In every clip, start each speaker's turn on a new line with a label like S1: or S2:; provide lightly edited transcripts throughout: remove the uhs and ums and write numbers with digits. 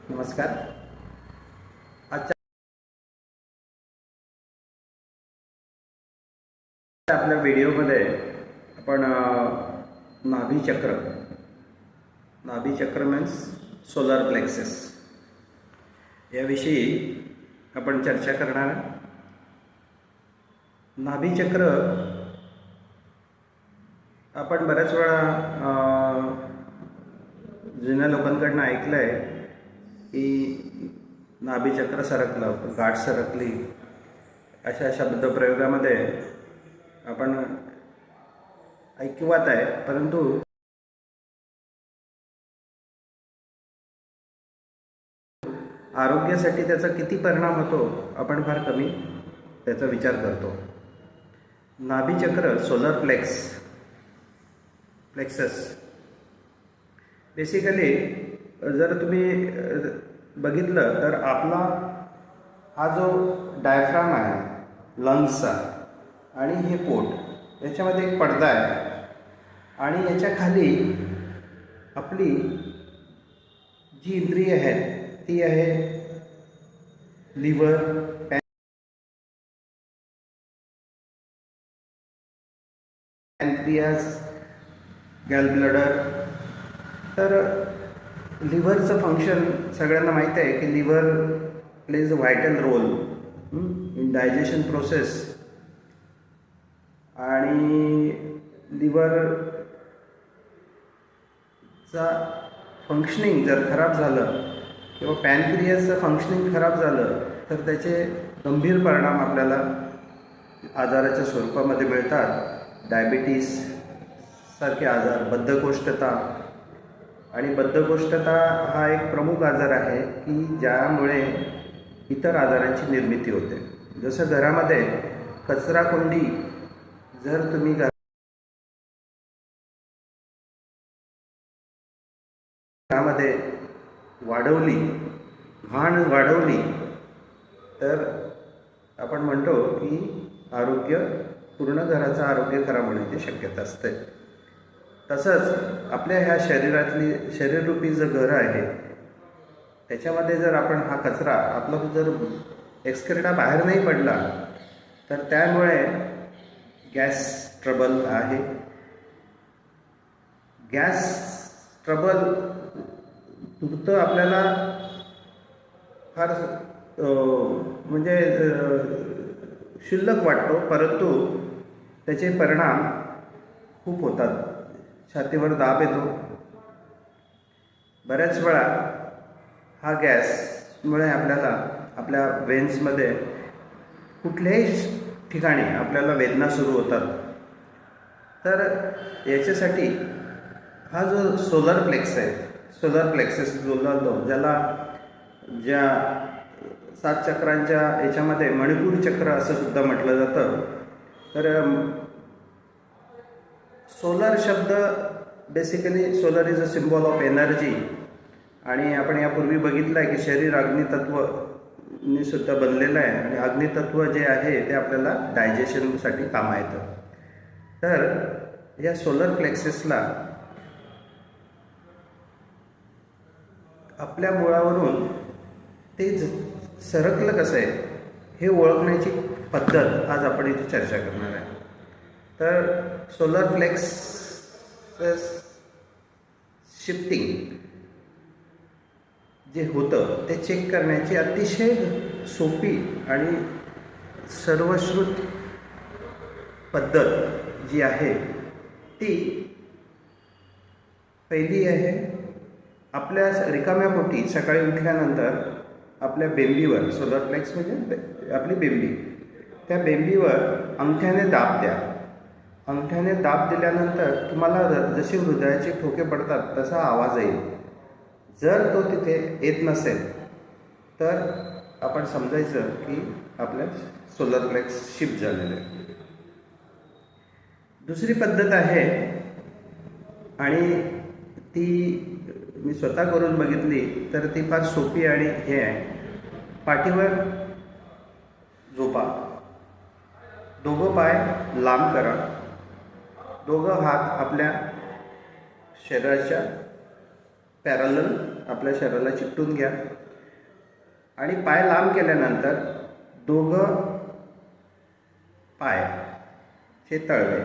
S1: नमस्कार. आजच्या आपल्या व्हिडिओमध्ये आपण नाभीचक्र मीन्स सोलर प्लेक्सेस याविषयी आपण चर्चा करणार. नाभीचक्र आपण बऱ्याच वेळा जुन्या लोकांकडून ऐकलं आहे की नाभीचक्र सरकलं, गाठ सरकली, अशा शब्दप्रयोगामध्ये आपण ऐकिवात आहे. परंतु आरोग्यासाठी त्याचा किती परिणाम होतो आपण फार कमी त्याचा विचार करतो. नाभीचक्र सोलर प्लेक्सस बेसिकली जर तुम्ही बघितलं तर आपला हा जो डायफ्राम आहे लंग्सचा आणि हे पोट याच्यामध्ये एक पडदा आहे आणि याच्या खाली आपली जी इंद्रिय आहेत ती आहे लिव्हर, पॅनक्रियास, गॅलब्लॅडर. तर लिव्हरचं फंक्शन सगळ्यांना माहीत आहे की liver plays a vital role in digestion process. आणि लिव्हरचा फंक्शनिंग जर खराब झालं किंवा पॅनक्रियाचं फंक्शनिंग खराब झालं तर त्याचे गंभीर परिणाम आपल्याला आजाराच्या स्वरूपामध्ये मिळतात. डायबिटीस सारखे आजार, बद्धकोष्ठता. आणि बद्धकोष्ठता हा एक प्रमुख आजार आहे की ज्यामुळे इतर आजारांची निर्मिती होते. जसं घरामध्ये कचराकुंडी जर तुम्ही घरामध्ये घाण वाढवली तर आपण म्हणतो की पूर्ण घराचं आरोग्य खराब होण्याची शक्यता असते. तसंच आपल्या ह्या शरीररूपी जे घर आहे त्याच्यामध्ये जर आपण हा कचरा आपला जर एक्सक्रेटा बाहेर नाही पडला तर त्यामुळे गॅस ट्रबल आहे. गॅस ट्रबल तुर्तं आपल्याला फार म्हणजे क्षुल्लक वाटतो, परंतु त्याचे परिणाम खूप होतात. छातीवर दाब येतो. बऱ्याच वेळा हा गॅसमुळे आपल्याला आपल्या वेन्समध्ये कुठल्याही ठिकाणी आपल्याला वेदना सुरू होतात. तर याच्यासाठी हा जो सोलर प्लेक्सेस बोलला जातो, ज्या 7 चक्रांच्या याच्यामध्ये मणिपूर चक्र असं सुद्धा म्हटलं जातं. तर सोलर शब्द basically solar is a symbol of energy. आणि आपण यापूर्वी बघितलं आहे की शरीर अग्नितत्वनी सुद्धा बनलेलं आहे आणि अग्नितत्व जे आहे ते आपल्याला डायजेशनसाठी कामा येतं. तर या सोलर प्लेक्सेसला आपल्या मुळावरून ते सरकलं कसं आहे हे ओळखण्याची पद्धत आज आपण इथे चर्चा करणार आहे. तर सोलर प्लेक्सेस शिफ्टिंग जे होतं ते चेक करण्याची अतिशय सोपी आणि सर्वश्रुत पद्धत जी आहे ती पहिली आहे, आपल्या रिकाम्या पोटी सकाळी उठल्यानंतर आपल्या बेंबीवर, सोलर प्लेक्स म्हणजे आपली बेंबी, त्या बेंबीवर अंगठ्याने दाब द्या. अंगठ्याने दाब दिल्यानंतर तुम्हाला जसे हृदयाचे ठोके पडतात तसा आवाज येईल. जर तो तिथे येत नसेल तर आपण समजायचं की आपल्या सोलर प्लेक्स शिफ्ट झालेलं आहे. दुसरी पद्धत आहे आणि ती मी स्वतः करून बघितली तर ती फार सोपी आणि हे आहे. पाठीवर झोपा, दोघं पाय लांब करा, दोघं हात आपल्या शरीराच्या पॅरलल आपल्या शरीराला चिकटून घ्या आणि पाय लांब केल्यानंतर दोघं पाय हे तळवे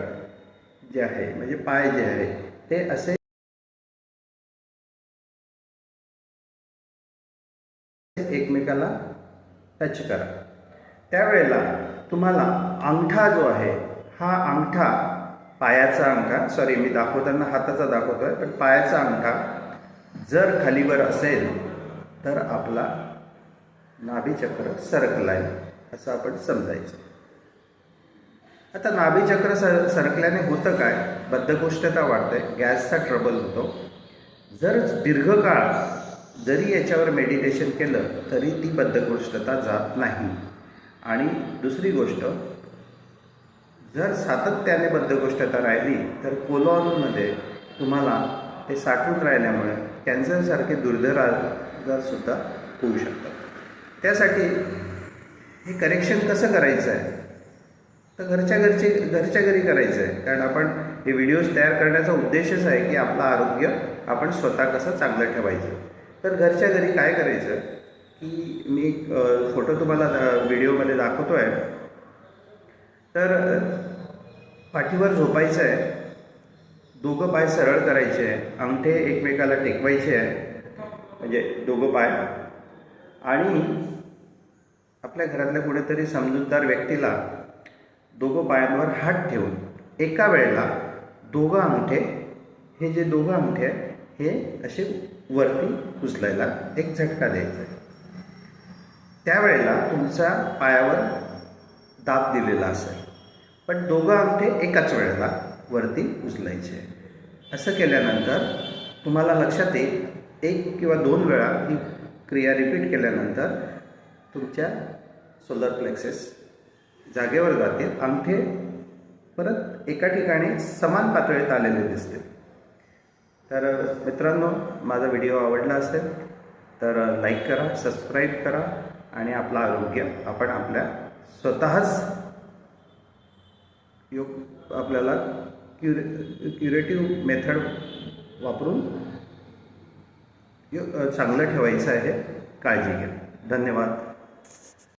S1: जे आहे म्हणजे पाय जे आहे ते असे एकमेकाला टच करा. त्यावेळेला तुम्हाला अंगठा जो आहे हा अंगठा पायाचा अंगठा सॉरी मी दाखवताना हाताचा दाखवतोय पण पायाचा अंगठा जर खालीवर असेल तर आपला नाभीचक्र सरकलाय असं आपण समजायचं. आता नाभीचक्र सरकल्याने होतं काय, बद्धकोष्ठता वाढते, गॅसचा ट्रबल होतो. जर दीर्घकाळ जरी याच्यावर मेडिटेशन केलं तरी ती बद्धकोष्ठता जात नाही. आणि दुसरी गोष्ट, जर सातत्याने बद्धकोष्ठता राहिली तर कोलॉनमध्ये तुम्हाला ते साठून राहिल्यामुळे कॅन्सरसारखे दुर्धर आजारसुद्धा होऊ शकतात. त्यासाठी हे करेक्शन कसं करायचं आहे तर घरच्या घरी करायचं आहे. कारण आपण हे व्हिडिओज तयार करण्याचा उद्देशच आहे की आपलं आरोग्य आपण स्वतः कसं चांगलं ठेवायचं. तर घरच्या घरी काय करायचं की मी फोटो तुम्हाला व्हिडिओमध्ये दाखवतो आहे. तर पाठीवर झोपायचं आहे, दोघं पाय सरळ करायचे आहे, अंगठे एकमेकाला टेकवायचे आहे म्हणजे दोघं पाय. आणि आपल्या घरातल्या कुठेतरी समजूतदार व्यक्तीला दोघं पायांवर हात ठेवून एका वेळेला दोघं अंगठे हे जे दोघं अंगठे आहे हे असे वरती उचलायला एक झटका द्यायचा आहे. त्यावेळेला तुमच्या पायावर दाब दिलेला असेल पण दोघं अंगठे एकाच वेळेला वरती उचलायचे. असं केल्यानंतर तुम्हाला लक्षात येईल, 1 किंवा 2 वेळा ही क्रिया रिपीट केल्यानंतर तुमच्या सोलर प्लेक्सेस जागेवर जातील, अंगठे परत एका ठिकाणी समान पातळीत आलेले दिसतील. तर मित्रांनो, माझा व्हिडिओ आवडला असेल तर लाईक करा, सबस्क्राईब करा आणि आपलं आरोग्य आपण आपल्या स्वतःच आपल्याला क्युरेटिव्ह मेथड वापरून चांगलं ठेवायचं आहे. काळजी घ्या. धन्यवाद.